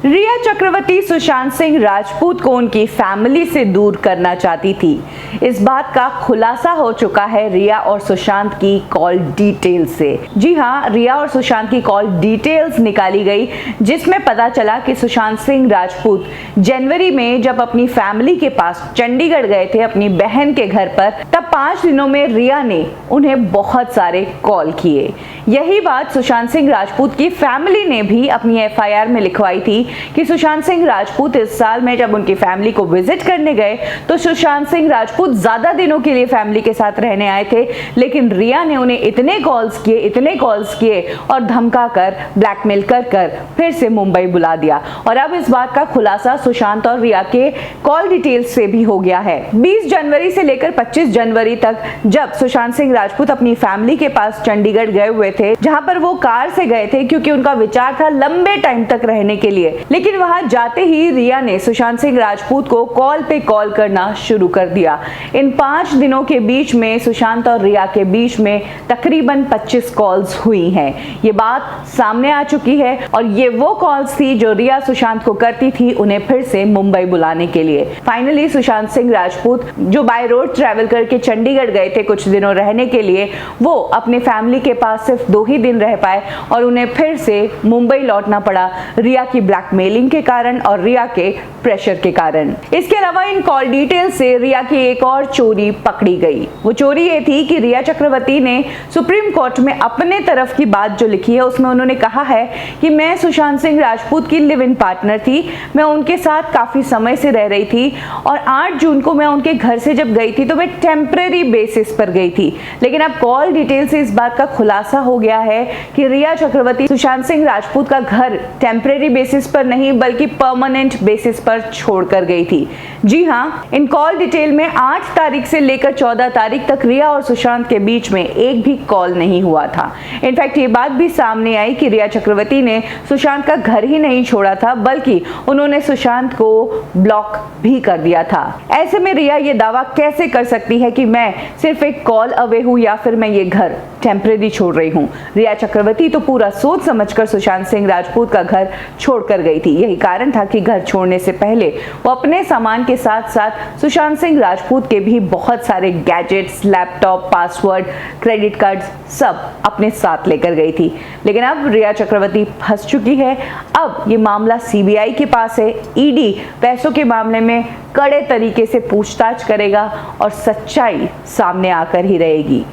रिया चक्रवर्ती सुशांत सिंह राजपूत को उनकी फैमिली से दूर करना चाहती थी। इस बात का खुलासा हो चुका है रिया और सुशांत की कॉल डिटेल्स से। जी हां, रिया और सुशांत की कॉल डिटेल्स निकाली गई, जिसमें पता चला कि सुशांत सिंह राजपूत जनवरी में जब अपनी फैमिली के पास चंडीगढ़ गए थे अपनी बहन के घर पर, तब 5 दिनों में रिया ने उन्हें बहुत सारे कॉल किए। यही बात सुशांत सिंह राजपूत की फैमिली ने भी अपनी एफआईआर में लिखवाई थी कि सुशांत सिंह राजपूत इस साल में जब उनकी फैमिली को विजिट करने गए तो सुशांत सिंह राजपूत ज्यादा दिनों के लिए फैमिली के साथ रहने आए थे, लेकिन रिया ने उन्हें इतने कॉल्स किए और धमका कर, ब्लैकमेल कर फिर से मुंबई बुला दिया। और अब इस बात का खुलासा सुशांत और रिया के कॉल डिटेल्स से भी हो गया है। 20 जनवरी से लेकर 25 जनवरी तक जब सुशांत सिंह राजपूत अपनी फैमिली के पास चंडीगढ़ गए हुए थे, जहां पर वो कार से गए थे क्योंकि उनका विचार था लंबे टाइम तक रहने के लिए, लेकिन वहां जाते ही रिया ने सुशांत सिंह राजपूत को कॉल पे कॉल करना शुरू कर दिया। इन 5 दिनों के बीच में सुशांत और रिया के बीच में तकरीबन 25 कॉल्स हुई हैं। ये बात सामने आ चुकी है और ये वो कॉल्स थी जो रिया सुशांत को करती थी उन्हें फिर से मुंबई बुलाने के लिए। फाइनली सुशांत सिंह राजपूत जो बाय रोड ट्रैवल करके चंडीगढ़ गए थे कुछ दिनों रहने के लिए, वो अपने फैमिली के पास सिर्फ 2 ही दिन रह पाए और उन्हें फिर से मुंबई लौटना पड़ा रिया की ब्लैकमेलिंग के कारण और रिया के प्रेशर के कारण। इसके अलावा इन कॉल डिटेल से रिया की एक और चोरी पकड़ी गई। वो चोरी ये थी कि रिया चक्रवर्ती ने सुप्रीम कोर्ट में अपने तरफ की बात जो लिखी है उसमें उन्होंने कहा है कि मैं सुशांत सिंह राजपूत की लिव इन पार्टनर थी, मैं उनके साथ काफी समय से रह रही थी और 8 जून को मैं उनके घर से जब गई थी तो मैं टेम्परेरी बेसिस पर गई थी। लेकिन अब कॉल डिटेल से इस बात का खुलासा हो गया है कि रिया चक्रवर्ती सुशांत सिंह राजपूत का घर टेम्परेरी बेसिस पर नहीं बल्कि परमानेंट बेसिस पर छोड़कर गई थी। जी हां, इन कॉल डिटेल में 8 तारीख से लेकर 14 तारीख तक रिया और सुशांत के बीच में एक भी कॉल नहीं हुआ था। इनफैक्ट ये बात भी सामने आई कि रिया चक्रवर्ती ने सुशांत का घर ही नहीं छोड़ा था बल्कि उन्होंने सुशांत को ब्लॉक भी कर दिया था। ऐसे में रिया ये दावा कैसे कर सकती है कि मैं सिर्फ एक कॉल अवे हूं या फिर मैं ये घर टेम्परेरी छोड़ रही हूं। रिया चक्रवर्ती तो पूरा सोच समझकर सुशांत सिंह राजपूत का घर छोड़कर गई थी। यही कारण था कि घर छोड़ने से पहले वो अपने सामान के साथ साथ सुशांत सिंह राजपूत के भी बहुत सारे gadgets, laptop, password, credit cards सब अपने साथ लेकर गई थी। लेकिन अब रिया चक्रवर्ती फंस चुकी है। अब ये मामला सीबीआई के पास है। ईडी पैसों के मामले में कड़े तरीके से पूछताछ करेगा और सच्चाई सामने आकर ही रहेगी।